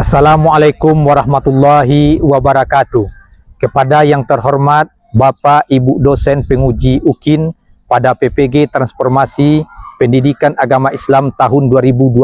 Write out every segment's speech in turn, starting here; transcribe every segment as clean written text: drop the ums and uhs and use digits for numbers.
Assalamualaikum warahmatullahi wabarakatuh. Kepada yang terhormat Bapak Ibu dosen penguji UKIN pada PPG Transformasi Pendidikan Agama Islam tahun 2025.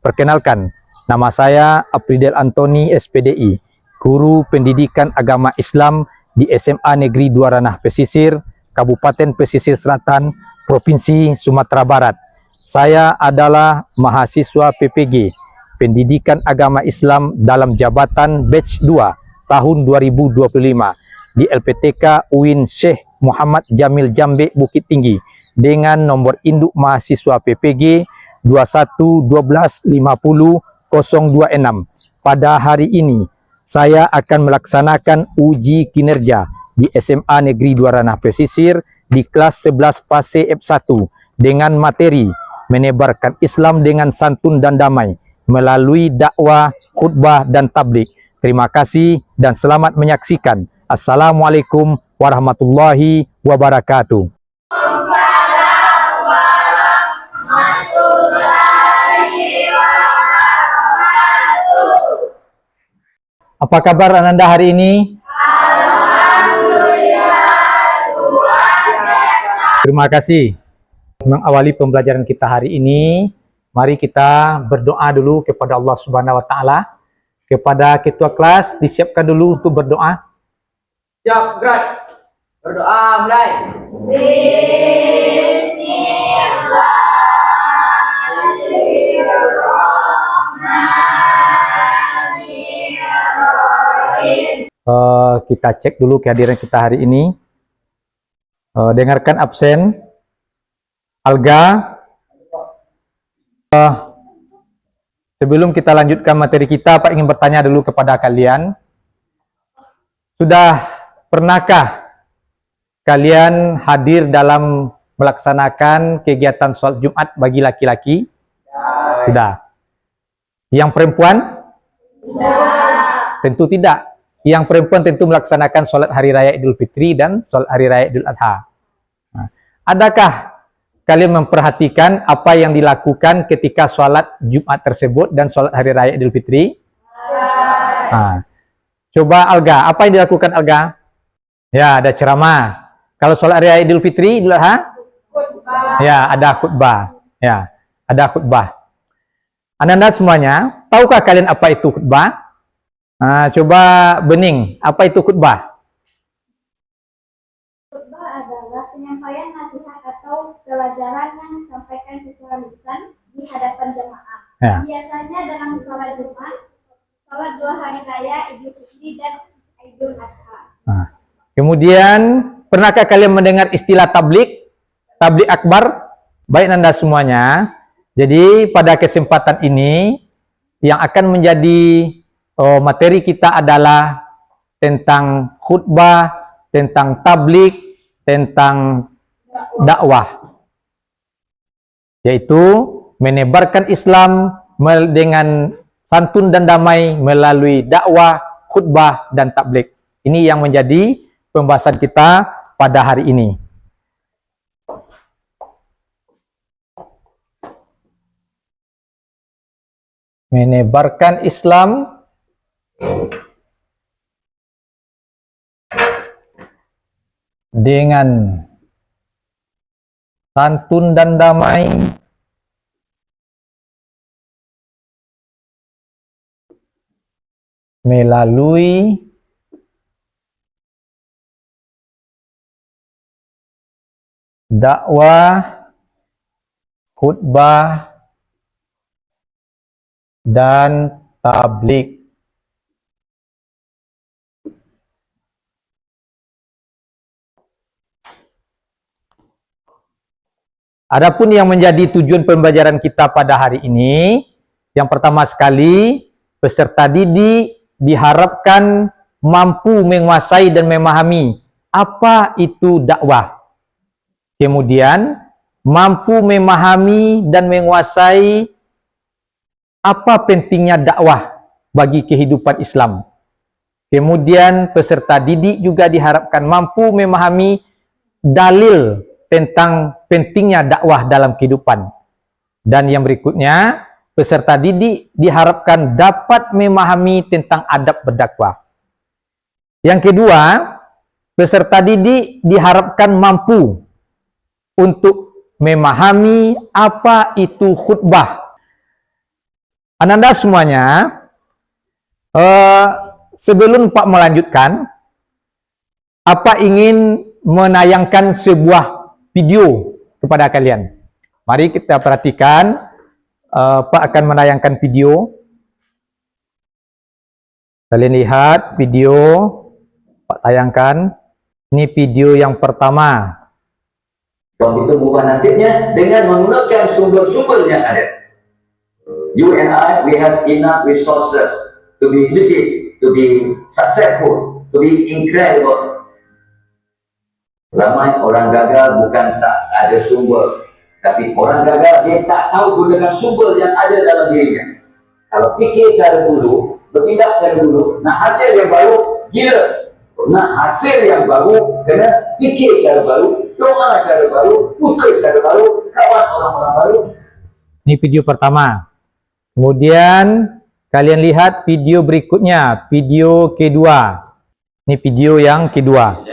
Perkenalkan, nama saya Apridel Antoni SPDI, Guru Pendidikan Agama Islam di SMA Negeri 2 Ranah Pesisir, Kabupaten Pesisir Selatan, Provinsi Sumatera Barat. Saya adalah mahasiswa PPG Pendidikan Agama Islam dalam jabatan batch 2 tahun 2025 di LPTK UIN Syekh Muhammad Jamil Jambe Bukit Tinggi dengan nomor induk mahasiswa PPG 211250 026. Pada hari ini saya akan melaksanakan uji kinerja di SMA Negeri 2 Ranah Pesisir di kelas 11 PASE F1 dengan materi menebarkan Islam dengan santun dan damai melalui dakwah, khutbah, dan tablik. Terima kasih dan selamat menyaksikan. Assalamualaikum warahmatullahi wabarakatuh. Apa kabar Ananda hari ini? Terima kasih. Mengawali pembelajaran kita hari ini, mari kita berdoa dulu kepada Allah Subhanahu wa Ta'ala. Kepada ketua kelas, disiapkan dulu untuk berdoa. Siap, gerak. Berdoa mulai. Kita cek dulu kehadiran kita hari ini. Dengarkan absen. Alga. Sebelum kita lanjutkan materi kita, Pak ingin bertanya dulu kepada kalian. Sudah pernahkah kalian hadir dalam melaksanakan kegiatan sholat Jumat bagi laki-laki? Sudah. Yang perempuan? Tentu tidak. Yang perempuan tentu melaksanakan sholat Hari Raya Idul Fitri dan sholat Hari Raya Idul Adha. Nah, adakah kalian memperhatikan apa yang dilakukan ketika sholat Jumat tersebut dan sholat Hari Raya Idul Fitri? Nah, coba Alga, apa yang dilakukan Alga? Ya, ada ceramah. Kalau sholat Hari Raya Idul Fitri, Idul Adha? Ya, ada khutbah. Ya, ada khutbah. Ananda semuanya, tahukah kalian apa itu khutbah? Nah, coba Bening, apa itu khutbah? Khutbah adalah penyampaian nasihat atau pelajaran yang disampaikan secara lisan di hadapan jemaah. Ya. Biasanya dalam sholat Jumat, sholat 2 hari raya Idul Fitri dan Idul Adha. Nah, kemudian, pernahkah kalian mendengar istilah tablik? Tablik akbar? Baik Anda semuanya. Jadi, pada kesempatan ini, yang akan menjadi materi kita adalah tentang khutbah, tentang tablik, tentang dakwah. Yaitu menebarkan Islam dengan santun dan damai melalui dakwah, khutbah, dan tablik. Ini yang menjadi pembahasan kita pada hari ini. Menebarkan Islam dengan santun dan damai melalui dakwah, khutbah, dan tablik. Adapun yang menjadi tujuan pembelajaran kita pada hari ini, yang pertama sekali, peserta didik diharapkan mampu menguasai dan memahami apa itu dakwah. Kemudian, mampu memahami dan menguasai apa pentingnya dakwah bagi kehidupan Islam. Kemudian, peserta didik juga diharapkan mampu memahami dalil tentang pentingnya dakwah dalam kehidupan. Dan yang berikutnya, peserta didik diharapkan dapat memahami tentang adab berdakwah. Yang kedua, peserta didik diharapkan mampu untuk memahami apa itu khutbah. Ananda semuanya, sebelum Pak melanjutkan, Apa ingin menayangkan sebuah video kepada kalian. Mari kita perhatikan, Pak akan menayangkan video. Kalian lihat video, Pak tayangkan. Ini video yang pertama. Kalau itu bukan nasibnya dengan menggunakan sumber-sumber yang ada. You and I, we have enough resources to be educated, to be successful, to be incredible. Ramai orang gagal bukan tak ada sumber, tapi orang gagal dia tak tahu gunakan sumber yang ada dalam dirinya. Kalau fikir cara dulu, bertindak cara dulu, nah hasil yang baru gila. Nah hasil yang baru kena fikir cara baru, doa cara baru, usaha cara baru, kawan orang-orang baru. Ini video pertama. Kemudian kalian lihat video berikutnya, video kedua. Ini video yang kedua.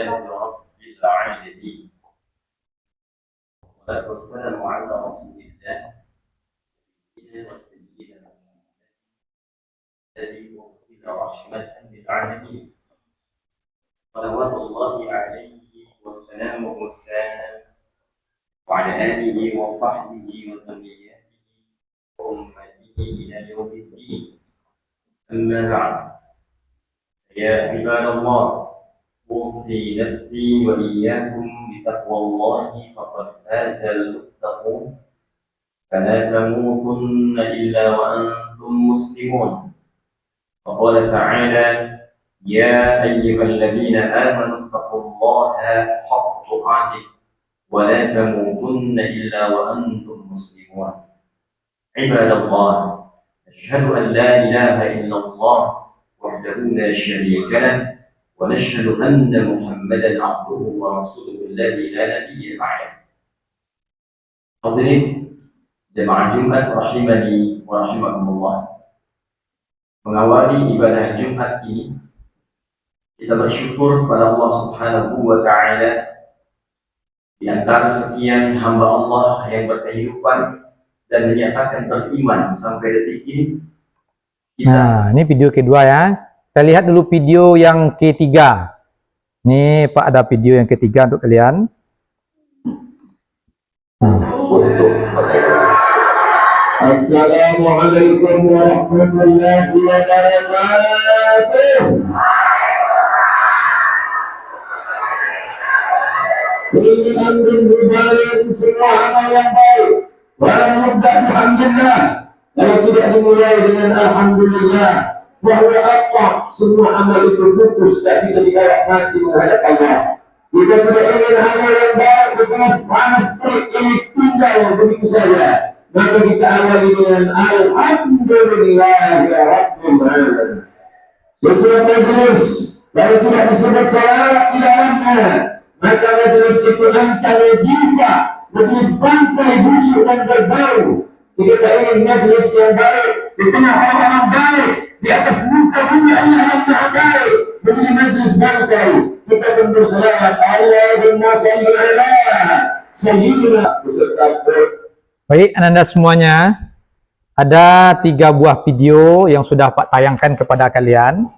والسلام على رسول الله وسيدنا الذي أرسل رحمة للعالمين صلوات الله عليه وسلامه التام وعلى آله وصحبه وذريته وأمته إلى يوم الدين أما بعد يا عباد الله أوصي نفسي وإياكم بتقوى الله فقد فاز المتقون فلا تموتن إلا وأنتم مسلمون وقال تعالى يا أيها الذين آمنوا اتقوا الله حق تقاته ولا تموتن إلا وأنتم مسلمون عباد الله أشهد أن لا إله إلا الله وحده لا شريك له ونشهد أن محمدا عبده ورسوله الذي لا نبي بعده. Hadirin jemaah Jumat rahimani wa rahimakumullah. Mengawali ibadah Jumat ini, kita bersyukur kepada Allah Subhanahu wa taala di antara sekian hamba Allah yang berkehidupan dan menyatakan beriman sampai detik ini. Nah, ini video kedua ya. Kita lihat dulu video yang ketiga. Nih Pak, ada video yang ketiga untuk kalian. Assalamualaikum warahmatullahi wabarakatuh. Alhamdulillah, semua amal yang baik. Alhamdulillah. Kalau tidak dimulai dengan alhamdulillah, bahwa apa semua amal itu putus, tak bisa dibawa mati menghadap Allah. Kita tidak ingin amal yang baik panas terik ini tinggal begitu saja. Maka kita awali dengan alhamdulillah ya Rabbil alamin. Setiap majelis kalau tidak disebut salawat di dalamnya, maka majelis itu antara jiwa, majelis bangkai busuk dan berbau. Kita ingin majelis yang baik di tengah orang-orang baik, di atas muka bumi Allah yang maha baik, menjadi majelis bangkai. Kita pun berselawat Allahumma salli ala sayyidina beserta. Baik, Ananda semuanya, ada 3 buah video yang sudah Pak tayangkan kepada kalian.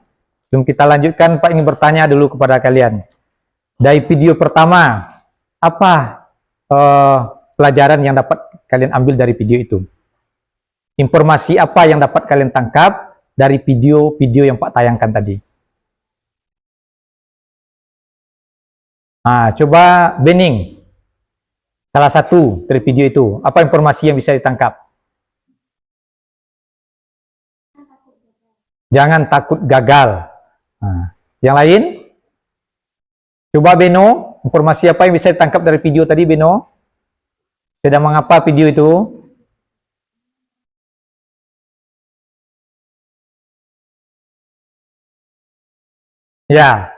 Sebelum kita lanjutkan, Pak ingin bertanya dulu kepada kalian. Dari video pertama, apa pelajaran yang dapat kalian ambil dari video itu? Informasi apa yang dapat kalian tangkap dari video-video yang Pak tayangkan tadi? Nah, coba Bening. Salah satu dari video itu, apa informasi yang bisa ditangkap? Jangan takut gagal. Nah, yang lain? Coba Beno, informasi apa yang bisa ditangkap dari video tadi Beno? Sedang mengapa video itu? Ya.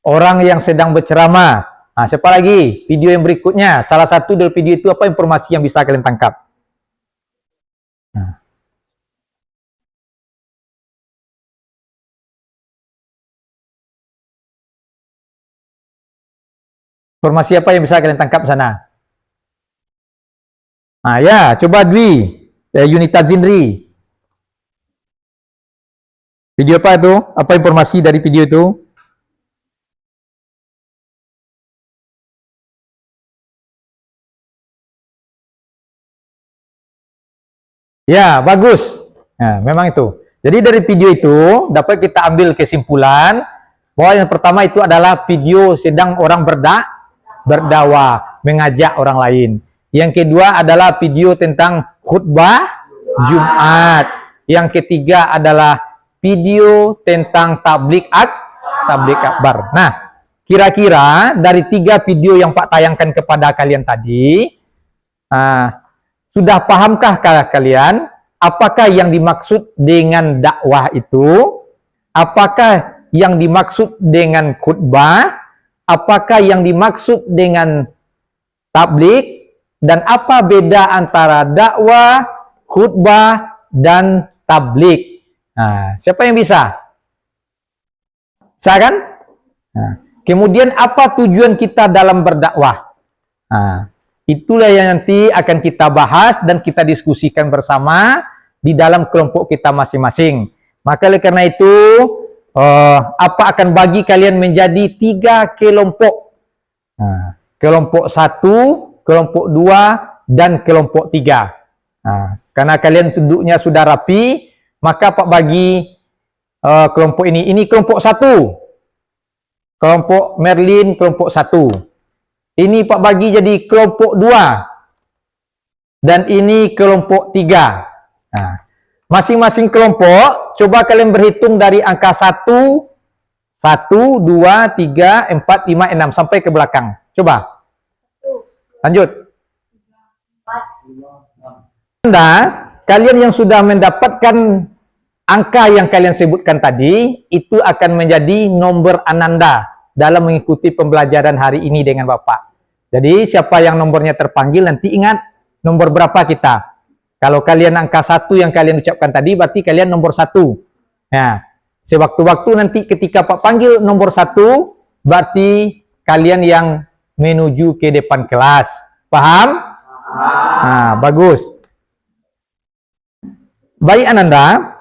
Orang yang sedang berceramah. Nah, siapa lagi? Video yang berikutnya, salah satu dari video itu apa informasi yang bisa kalian tangkap? Informasi apa yang bisa kalian tangkap sana? Ya, coba Dwi, Yunita Zinri. Video apa itu? Apa informasi dari video itu? Ya, bagus. Nah, memang itu. Jadi dari video itu dapat kita ambil kesimpulan bahwa yang pertama itu adalah video sedang orang berdakwah, mengajak orang lain. Yang kedua adalah video tentang khutbah Jumat. Yang ketiga adalah video tentang tablik akbar. Nah, kira-kira dari 3 video yang Pak tayangkan kepada kalian tadi, sudah pahamkah kalian apakah yang dimaksud dengan dakwah itu? Apakah yang dimaksud dengan khutbah? Apakah yang dimaksud dengan tablik? Dan apa beda antara dakwah, khutbah, dan tablik? Nah, siapa yang bisa? Bisa kan? Nah, kemudian apa tujuan kita dalam berdakwah? Nah, itulah yang nanti akan kita bahas dan kita diskusikan bersama di dalam kelompok kita masing-masing. Maka oleh karena itu, apa akan bagi kalian menjadi 3 kelompok. Nah, kelompok 1, kelompok 2, dan kelompok 3. Nah, karena kalian duduknya sudah rapi, maka Pak bagi kelompok ini. Ini kelompok 1. Kelompok Merlin, kelompok 1. Ini Pak bagi jadi kelompok 2. Dan ini kelompok 3. Nah, masing-masing kelompok, coba kalian berhitung dari angka 1, 2, 3, 4, 5, 6, sampai ke belakang. Coba. Lanjut. Anda, kalian yang sudah mendapatkan angka yang kalian sebutkan tadi, itu akan menjadi nomor Ananda dalam mengikuti pembelajaran hari ini dengan Bapak. Jadi, siapa yang nomornya terpanggil, nanti ingat nomor berapa kita. Kalau kalian angka 1 yang kalian ucapkan tadi, berarti kalian nomor 1. Nah, sewaktu-waktu nanti ketika Pak panggil nomor 1, berarti kalian yang menuju ke depan kelas. Paham? Nah, bagus. Baik Ananda,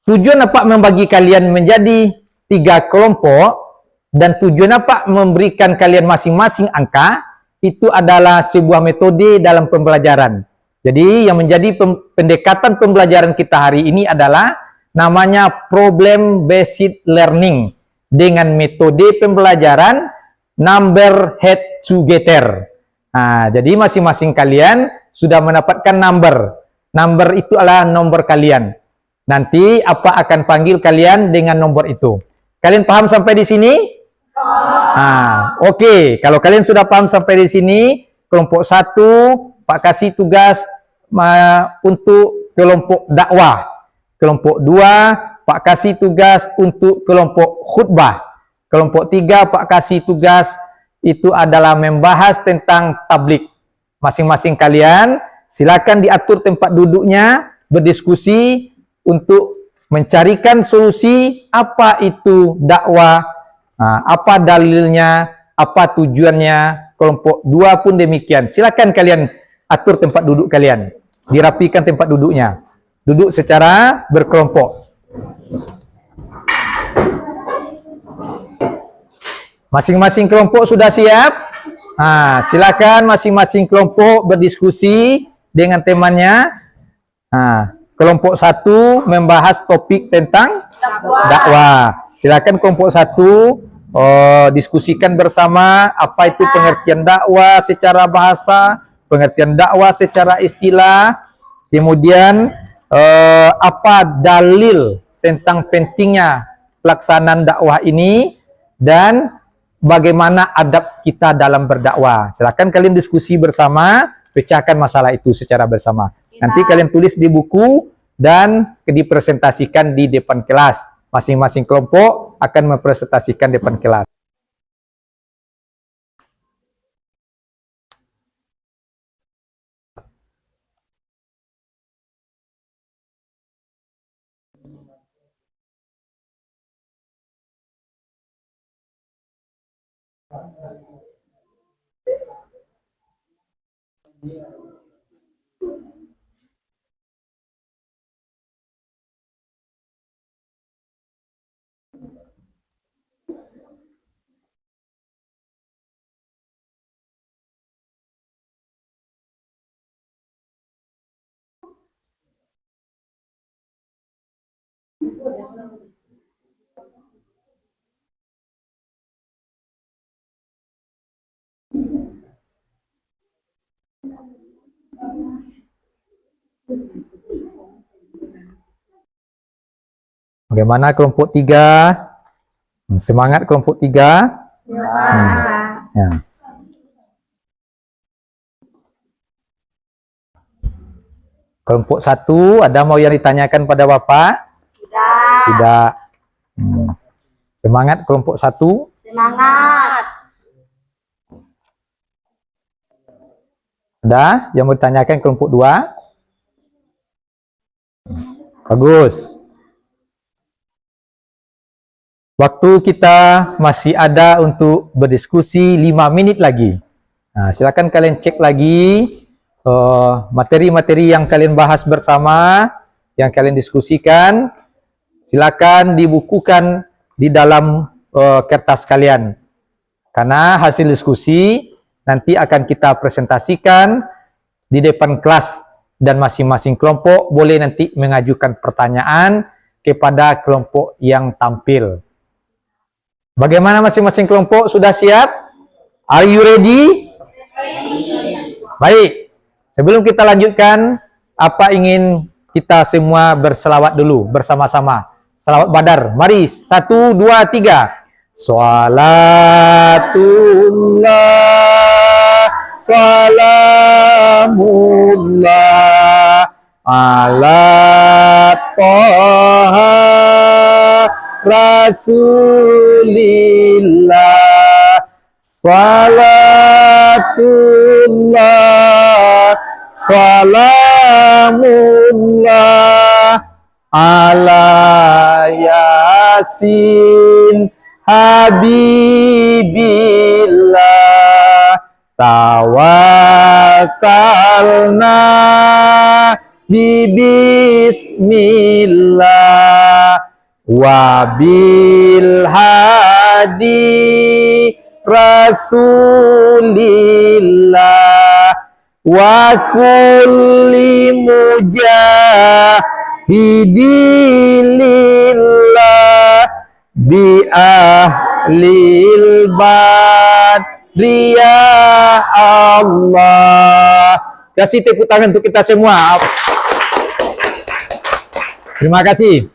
tujuan apa membagi kalian menjadi 3 kelompok dan tujuan apa memberikan kalian masing-masing angka, itu adalah sebuah metode dalam pembelajaran. Jadi yang menjadi pendekatan pembelajaran kita hari ini adalah namanya problem based learning dengan metode pembelajaran number head together. Nah, jadi masing-masing kalian sudah mendapatkan number. Number itu adalah nomor kalian. Nanti apa akan panggil kalian dengan nomor itu. Kalian paham sampai di sini? Oke. Kalau kalian sudah paham sampai di sini, kelompok 1 Pak kasih tugas untuk kelompok dakwah. Kelompok 2 Pak kasih tugas untuk kelompok khutbah. Kelompok 3 Pak kasih tugas itu adalah membahas tentang tablik. Masing-masing kalian silakan diatur tempat duduknya, berdiskusi untuk mencarikan solusi apa itu dakwah, apa dalilnya, apa tujuannya. Kelompok 2 pun demikian. Silakan kalian atur tempat duduk kalian, dirapikan tempat duduknya, duduk secara berkelompok. Masing-masing kelompok sudah siap? Silakan masing-masing kelompok berdiskusi dengan temannya. Kelompok 1 membahas topik tentang dakwah. Silakan kelompok 1 diskusikan bersama apa itu pengertian dakwah secara bahasa, pengertian dakwah secara istilah, kemudian apa dalil tentang pentingnya pelaksanaan dakwah ini, dan bagaimana adab kita dalam berdakwah. Silakan kalian diskusi bersama, pecahkan masalah itu secara bersama. Nanti kalian tulis di buku dan dipresentasikan di depan kelas. Masing-masing kelompok akan mempresentasikan depan kelas. Bagaimana kelompok 3? Semangat kelompok 3. Ya. Kelompok 1, ada mau yang ditanyakan pada Bapak? Tidak. Semangat kelompok 1. Semangat. Ada yang mau ditanyakan kelompok 2? Bagus. Waktu kita masih ada untuk berdiskusi 5 menit lagi. Nah, silakan kalian cek lagi materi-materi yang kalian bahas bersama, yang kalian diskusikan. Silakan dibukukan di dalam kertas kalian. Karena hasil diskusi nanti akan kita presentasikan di depan kelas, dan masing-masing kelompok boleh nanti mengajukan pertanyaan kepada kelompok yang tampil. Bagaimana masing-masing kelompok sudah siap? Are you ready? Baik. Sebelum kita lanjutkan, apa ingin kita semua berselawat dulu bersama-sama? Selawat Badar. Mari, 1, 2, 3. Salatullah, salamullah ala Toha Rasulillah, salatullah, salamullah ala Yasin Habibillah, tawassalna bismillah wabil hadi rasulillah wa kulli mujahidilillah bi ahlil badri ya Allah. Kasih tepuk tangan untuk kita semua. Terima kasih.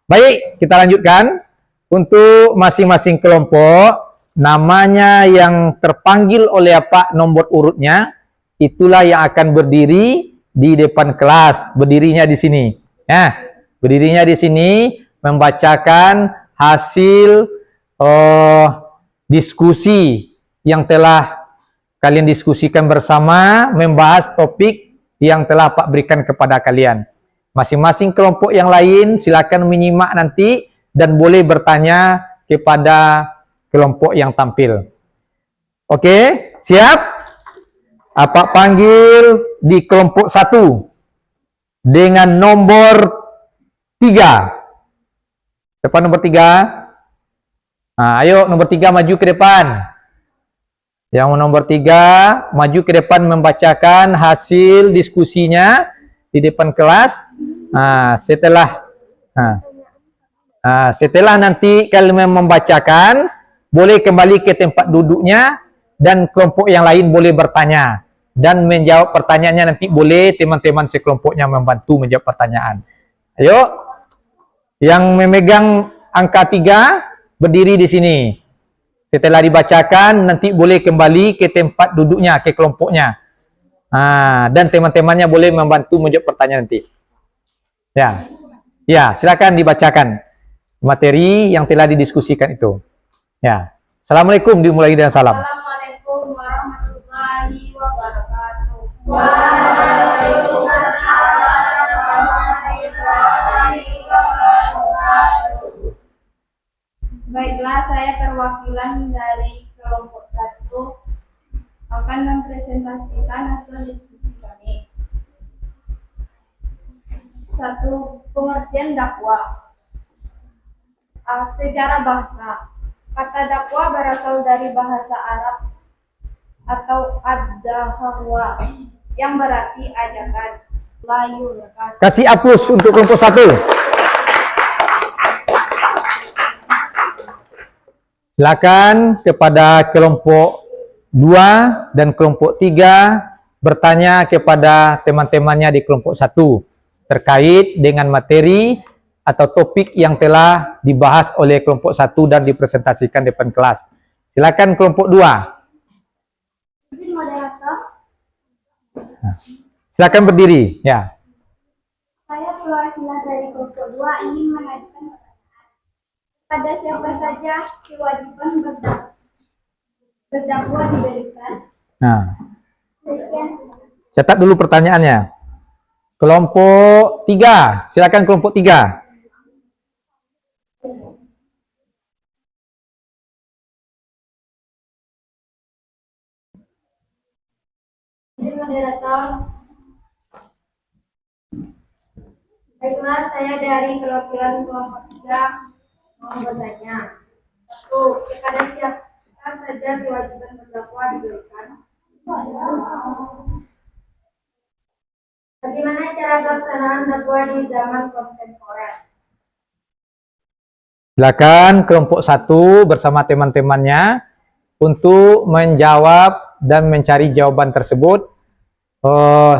Baik, kita lanjutkan. Untuk masing-masing kelompok, namanya yang terpanggil oleh Pak nomor urutnya, itulah yang akan berdiri di depan kelas. Berdirinya di sini. Ya, berdirinya di sini membacakan hasil diskusi yang telah kalian diskusikan bersama, membahas topik yang telah Pak berikan kepada kalian. Masing-masing kelompok yang lain silakan menyimak nanti dan boleh bertanya kepada kelompok yang tampil. Oke, siap? Apa panggil di kelompok 1 dengan nomor 3. Siapa nomor 3? Nah, ayo nomor 3 maju ke depan. Yang nomor 3 maju ke depan membacakan hasil diskusinya di depan kelas. Setelah nanti kalian membacakan, boleh kembali ke tempat duduknya dan kelompok yang lain boleh bertanya dan menjawab pertanyaannya. Nanti boleh teman-teman sekelompoknya membantu menjawab pertanyaan. Ayo, yang memegang angka 3 berdiri di sini. Setelah dibacakan, nanti boleh kembali ke tempat duduknya, ke kelompoknya. Dan teman-temannya boleh membantu menjawab pertanyaan nanti. Ya, silakan dibacakan materi yang telah didiskusikan itu. Ya, assalamualaikum, dimulai dengan salam. Assalamualaikum warahmatullahi wabarakatuh. Waalaikumsalam warahmatullahi wabarakatuh. Baiklah, saya perwakilan dari kelompok 1 akan mempresentasikan hasil diskusi kami. 1. Pengertian dakwah. Secara bahasa, kata dakwah berasal dari bahasa Arab atau ad-da'wah yang berarti ajakan. Kasih aplaus untuk kelompok 1. Silakan kepada kelompok 2 dan kelompok 3 bertanya kepada teman-temannya di kelompok 1 terkait dengan materi atau topik yang telah dibahas oleh kelompok 1 dan dipresentasikan di depan kelas. Silakan kelompok 2. Izin moderator, Silakan berdiri. Ya. saya perwakilan dari kelompok 2 ingin mengajukan pertanyaan. Pada siapa saja kewajiban berdakwah diberikan? Nah, Sekian. catat dulu pertanyaannya. Kelompok 3. Silakan kelompok 3. Izin moderator. Baiklah, saya dari perwakilan kelompok 3 mau bertanya. 1. Kepada siapa saja kewajiban berdakwah diberikan? Bagaimana cara pelaksanaan dakwah di zaman kontemporer? Silakan kelompok 1 bersama teman-temannya untuk menjawab dan mencari jawaban tersebut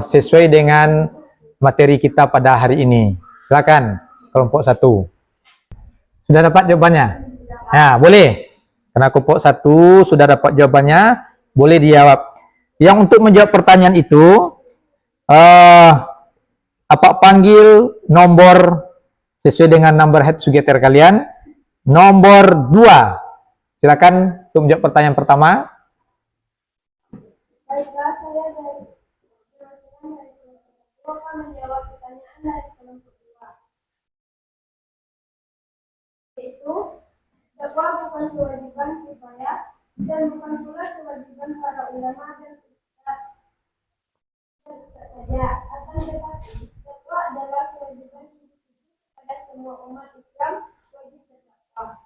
sesuai dengan materi kita pada hari ini. Silakan kelompok 1. Sudah dapat jawabannya? Nah, boleh. Karena kelompok 1 sudah dapat jawabannya, boleh dijawab. Yang untuk menjawab pertanyaan itu, apa panggil nomor sesuai dengan number head sugeter kalian. Nomor 2. Silakan untuk menjawab pertanyaan pertama. Baiklah, saya dari kelompok 2 akan menjawab pertanyaan dari kelompok 2. Yaitu, dakwah bukan kewajiban kifayah dan bukan pula kewajiban para ulama dan ustaz saja. Akan tetapi, dakwah adalah kewajiban pada semua umat Islam wajib berdakwah.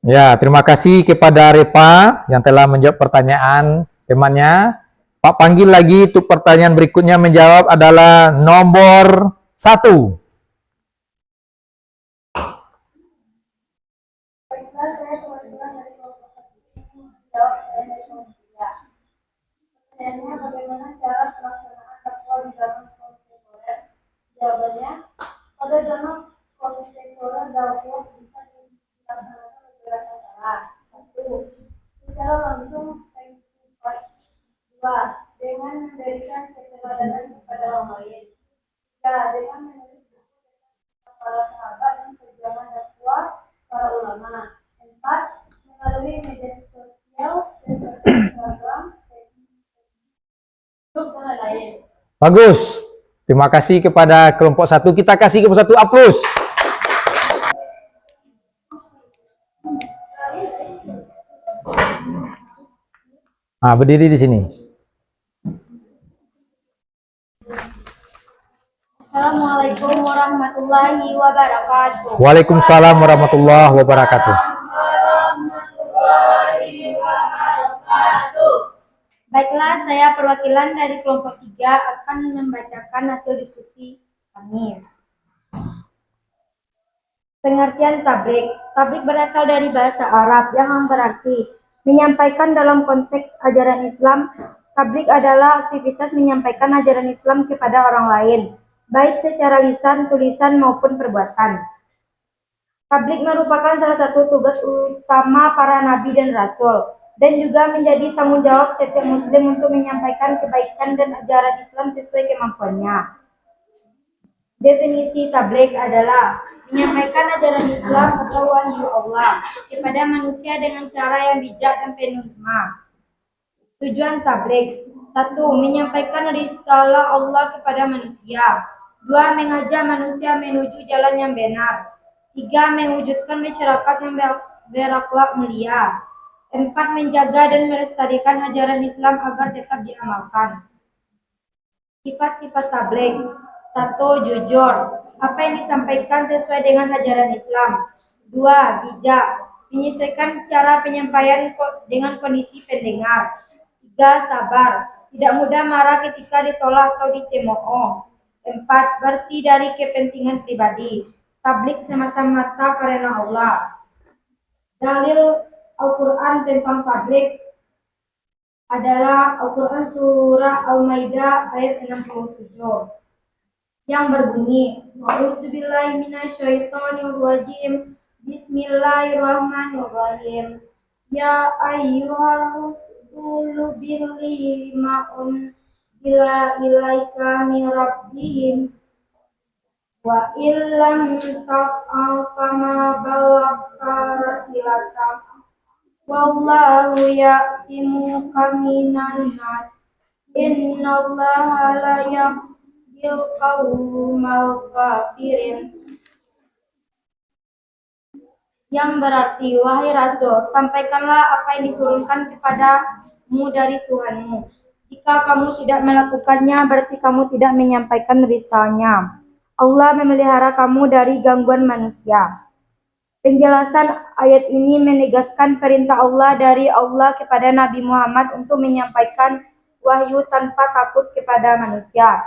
Ya, terima kasih kepada Repa yang telah menjawab pertanyaan temannya. Pak panggil lagi untuk pertanyaan berikutnya menjawab adalah nomor 1. Baiklah, saya kebetulan dari kelompok 1 ini menjawab pertanyaan dari kelompok 3. Pertanyaannya, bagaimana cara pelaksanaan dakwah di zaman kontemporer? Jawabannya, pada zaman kontemporer dakwah bisa dilaksanakan beberapa cara. 1. Secara langsung face to face. 2. Dengan memberikan keteladanan kepada orang lain. 3. Dengan menulis buku tentang para sahabat dan perjuangan dakwah para ulama. 4. Melalui media sosial dan Instagram, Facebook, dan lain-lain. Bagus. Terima kasih kepada kelompok 1. Kita kasih kelompok 1 aplaus. Nah, berdiri di sini. Assalamualaikum warahmatullahi wabarakatuh. Waalaikumsalam warahmatullahi wabarakatuh. Baiklah, saya perwakilan dari kelompok 3 akan membacakan hasil diskusi kami. Pengertian tablik. Tablik berasal dari bahasa Arab yang berarti menyampaikan dalam konteks ajaran Islam. Tablik adalah aktivitas menyampaikan ajaran Islam kepada orang lain, baik secara lisan, tulisan, maupun perbuatan. Tablik merupakan salah satu tugas utama para nabi dan rasul, dan juga menjadi tanggung jawab setiap muslim untuk menyampaikan kebaikan dan ajaran Islam sesuai kemampuannya. Definisi tablik adalah menyampaikan ajaran Islam atau wahyu Allah kepada manusia dengan cara yang bijak dan penuh hikmah. Tujuan tablik: 1. Menyampaikan risalah Allah kepada manusia. 2. Mengajak manusia menuju jalan yang benar. 3. Mewujudkan masyarakat yang berakhlak mulia. 4. Menjaga dan melestarikan ajaran Islam agar tetap diamalkan. Sifat-sifat tabligh. 1. Jujur. Apa yang disampaikan sesuai dengan ajaran Islam. 2. Bijak. Menyesuaikan cara penyampaian dengan kondisi pendengar. 3. Sabar. Tidak mudah marah ketika ditolak atau dicemooh. 4. Bersih dari kepentingan pribadi. Tabligh semata-mata karena Allah. Dalil Al-Quran tentang tabligh adalah Al-Quran surah Al-Maidah ayat 67 yang berbunyi, A'udzubillahi minasyaitonirrajim. Bismillahirrahmanirrahim. Ya ayyuhar rusulu billi ma'un ila ilaika min rabbihim wa illam taf'al fama balagta risalata wallahu ya'timuka minan nas innallaha la yahdil qaumal kafirin. Yang berarti, wahai Rasul, sampaikanlah apa yang diturunkan kepadamu dari Tuhanmu. Jika kamu tidak melakukannya, berarti kamu tidak menyampaikan risalahnya. Allah memelihara kamu dari gangguan manusia. Penjelasan ayat ini menegaskan perintah Allah dari Allah kepada Nabi Muhammad untuk menyampaikan wahyu tanpa takut kepada manusia.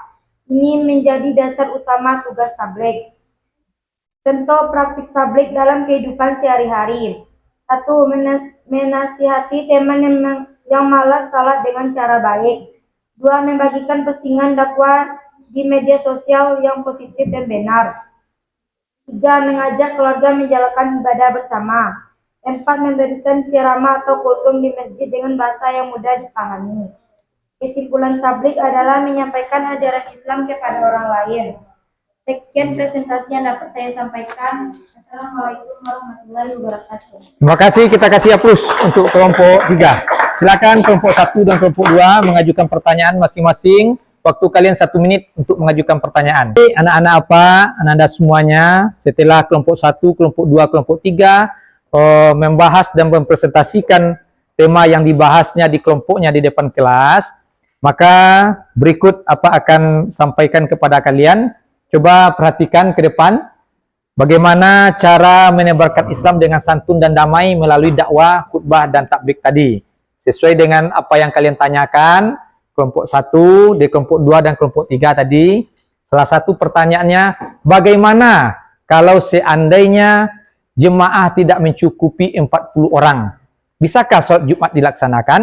Ini menjadi dasar utama tugas tabligh. Contoh praktik tabligh dalam kehidupan sehari-hari. 1. Menasihati teman yang malas salat dengan cara baik. 2. Membagikan postingan dakwah di media sosial yang positif dan benar. 3. Mengajak keluarga menjalankan ibadah bersama. 4. Memberikan ceramah atau khutbah di masjid dengan bahasa yang mudah dipahami. Kesimpulan tabligh adalah menyampaikan ajaran Islam kepada orang lain. Sekian presentasi yang dapat saya sampaikan. Assalamualaikum warahmatullahi wabarakatuh. Terima kasih, kita kasih aplaus untuk kelompok 3. Silakan kelompok 1 dan kelompok 2 mengajukan pertanyaan masing-masing. Waktu kalian 1 menit untuk mengajukan pertanyaan. Anak-anak apa? Anak-anak semuanya setelah kelompok 1, kelompok 2, kelompok 3 membahas dan mempresentasikan tema yang dibahasnya di kelompoknya di depan kelas, maka berikut apa akan sampaikan kepada kalian. Coba perhatikan ke depan bagaimana cara menebarkan Islam dengan santun dan damai melalui dakwah, khutbah, dan tabligh tadi. Sesuai dengan apa yang kalian tanyakan, kelompok 1, di kelompok 2, dan kelompok 3 tadi. Salah satu pertanyaannya, bagaimana kalau seandainya jemaah tidak mencukupi 40 orang? Bisakah sholat Jumat dilaksanakan?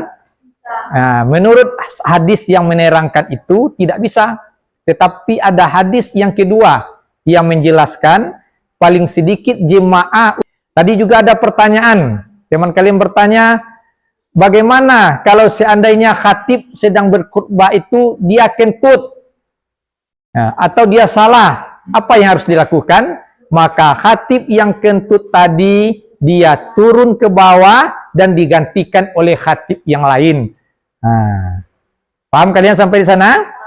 Nah, menurut hadis yang menerangkan itu tidak bisa. Tetapi ada hadis yang kedua yang menjelaskan paling sedikit jemaah. Tadi juga ada pertanyaan. Teman kalian bertanya, bagaimana kalau seandainya khatib sedang berkhutbah itu dia kentut? Nah, atau dia salah? Apa yang harus dilakukan? Maka khatib yang kentut tadi dia turun ke bawah dan digantikan oleh khatib yang lain. Nah, paham kalian sampai di sana?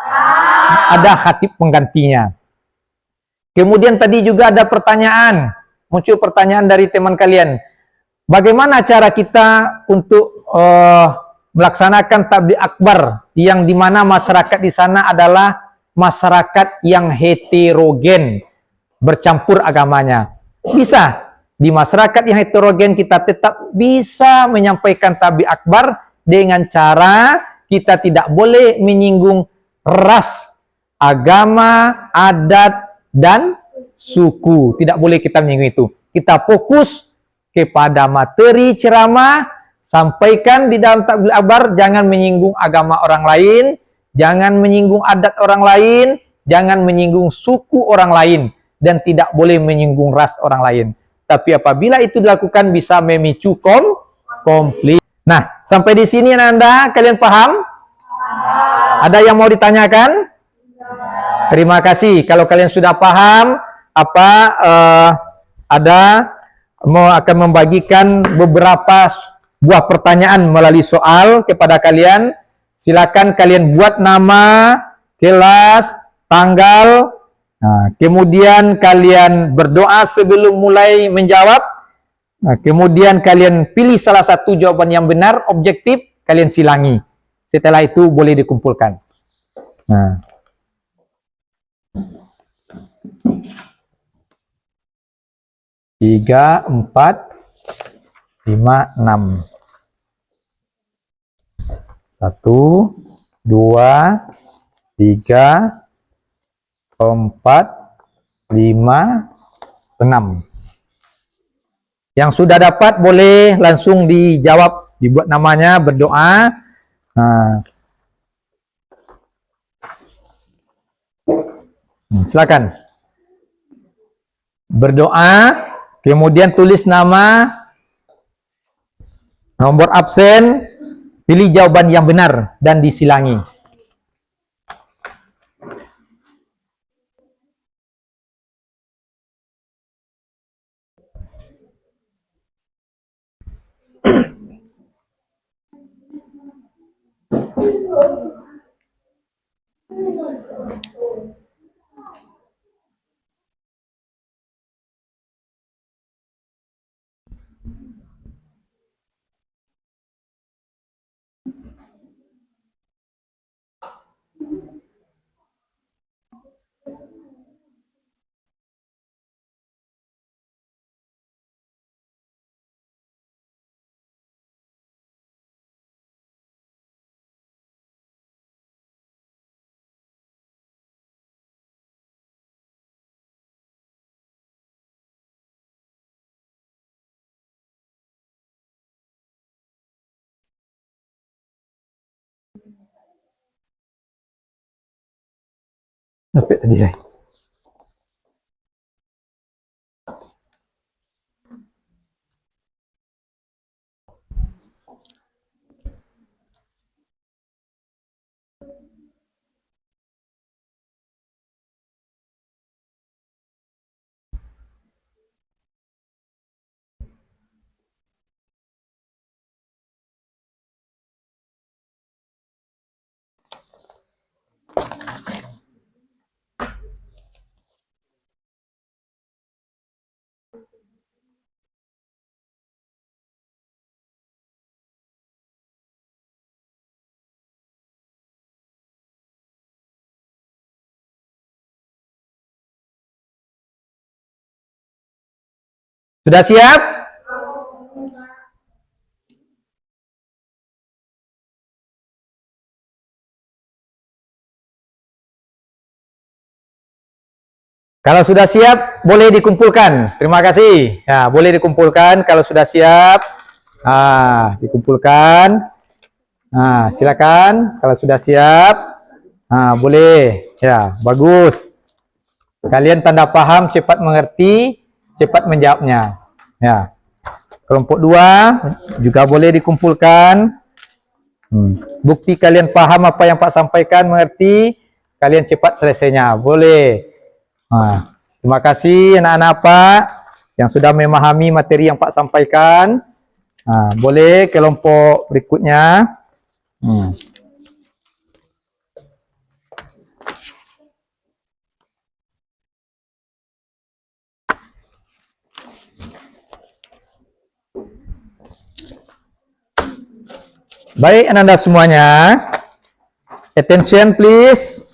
Ada khatib penggantinya. Kemudian tadi juga ada pertanyaan, muncul pertanyaan dari teman kalian. Bagaimana cara kita untuk melaksanakan tabligh akbar yang dimana masyarakat di sana adalah masyarakat yang heterogen, bercampur agamanya? Bisa. Di masyarakat yang heterogen kita tetap bisa menyampaikan tabligh akbar dengan cara kita tidak boleh menyinggung ras, agama, adat, dan suku. Tidak boleh kita menyinggung itu. Kita fokus kepada materi ceramah, sampaikan di dalam tabligh akbar, jangan menyinggung agama orang lain, jangan menyinggung adat orang lain, jangan menyinggung suku orang lain, dan tidak boleh menyinggung ras orang lain. Tapi apabila itu dilakukan bisa memicu konflik. Nah, sampai di sini Anda, kalian paham? Ada yang mau ditanyakan? Terima kasih. Kalau kalian sudah paham, akan membagikan beberapa buah pertanyaan melalui soal kepada kalian. Silakan kalian buat nama, kelas, tanggal, Nah, kemudian kalian berdoa sebelum mulai menjawab. Nah, kemudian kalian pilih salah satu jawaban yang benar, objektif, kalian silangi. Setelah itu boleh dikumpulkan. Nah. 3, 4, 5, 6. 1, 2, 3, 4, 5, 6. Yang sudah dapat boleh langsung dijawab, dibuat namanya, berdoa. Nah. Silakan. Berdoa. Kemudian tulis nama, nomor absen, pilih jawaban yang benar, dan disilangi. Apa tadi? Sudah siap? Kalau sudah siap, boleh dikumpulkan. Terima kasih. Ya, boleh dikumpulkan kalau sudah siap. Dikumpulkan. Silakan kalau sudah siap. Boleh. Ya, bagus. Kalian tanda paham, cepat mengerti, cepat menjawabnya. Ya. Kelompok 2 juga boleh dikumpulkan. Bukti kalian paham apa yang Pak sampaikan, mengerti, kalian cepat selesainya. Boleh. Terima kasih anak-anak Pak yang sudah memahami materi yang Pak sampaikan. Boleh kelompok berikutnya. Baik anak-anak semuanya, attention please.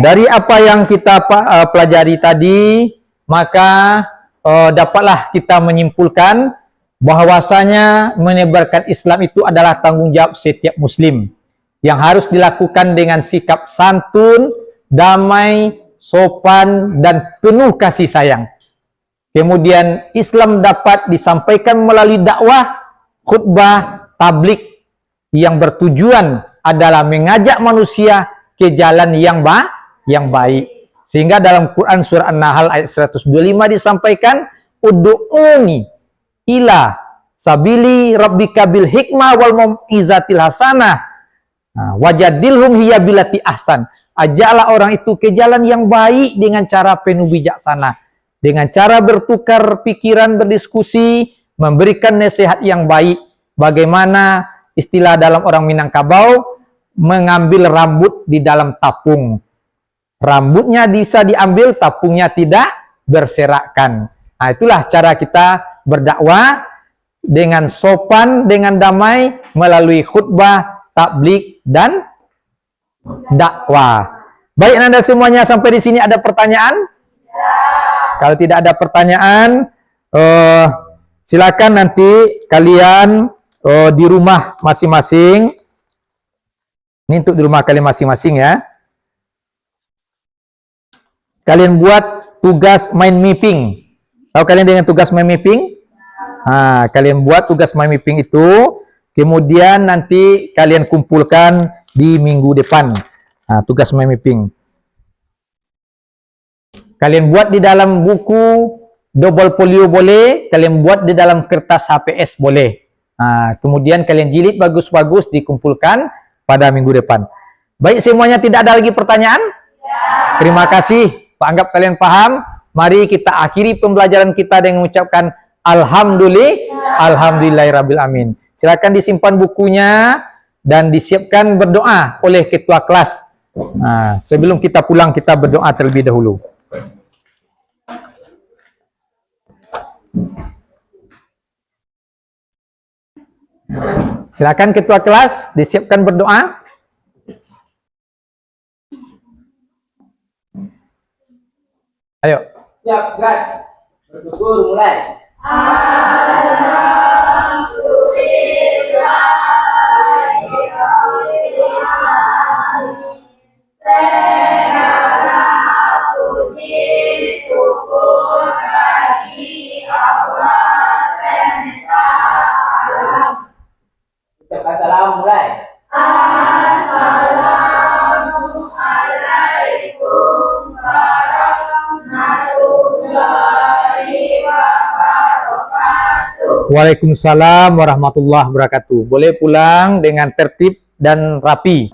Dari apa yang kita pelajari tadi, maka dapatlah kita menyimpulkan bahwasanya menyebarkan Islam itu adalah tanggung jawab setiap muslim yang harus dilakukan dengan sikap santun, damai, sopan, dan penuh kasih sayang. Kemudian Islam dapat disampaikan melalui dakwah, khutbah, tablik yang bertujuan adalah mengajak manusia ke jalan yang baik. Sehingga dalam Quran surah An-Nahl ayat 125 disampaikan, ud'uni ila sabili rabbika bil hikmah wal mau'izatil hasanah wajadilhum hiya billati ahsan. Ajaklah orang itu ke jalan yang baik dengan cara penuh bijaksana, dengan cara bertukar pikiran, berdiskusi, memberikan nasihat yang baik. Bagaimana istilah dalam orang Minangkabau, mengambil rambut di dalam tapung. Rambutnya bisa diambil, tapungnya tidak berserakan. Nah, itulah cara kita berdakwah dengan sopan, dengan damai, melalui khutbah, tabligh, dan dakwah. Baik, Anda semuanya, sampai di sini ada pertanyaan? Kalau tidak ada pertanyaan, silakan nanti kalian di rumah masing-masing. Ini untuk di rumah kalian masing-masing ya. Kalian buat tugas mind mapping. Tahu kalian dengan tugas mind mapping? Nah, kalian buat tugas mind mapping itu, kemudian nanti kalian kumpulkan di minggu depan. Nah, tugas mind mapping. Kalian buat di dalam buku double folio boleh, kalian buat di dalam kertas HPS boleh. Nah, kemudian kalian jilid bagus-bagus, dikumpulkan pada minggu depan. Baik, semuanya, tidak ada lagi pertanyaan? Terima kasih. Anggap kalian paham. Mari kita akhiri pembelajaran kita dengan mengucapkan Alhamdulillahirabbil alamin. Silakan disimpan bukunya dan disiapkan berdoa oleh ketua kelas. Nah, sebelum kita pulang, kita berdoa terlebih dahulu. Silakan ketua kelas disiapkan berdoa. Ayo. Siap, gerak. Bersyukur, mulai. Ucapkan salam, mulai. Waalaikumsalam warahmatullahi wabarakatuh. Boleh pulang dengan tertib dan rapi.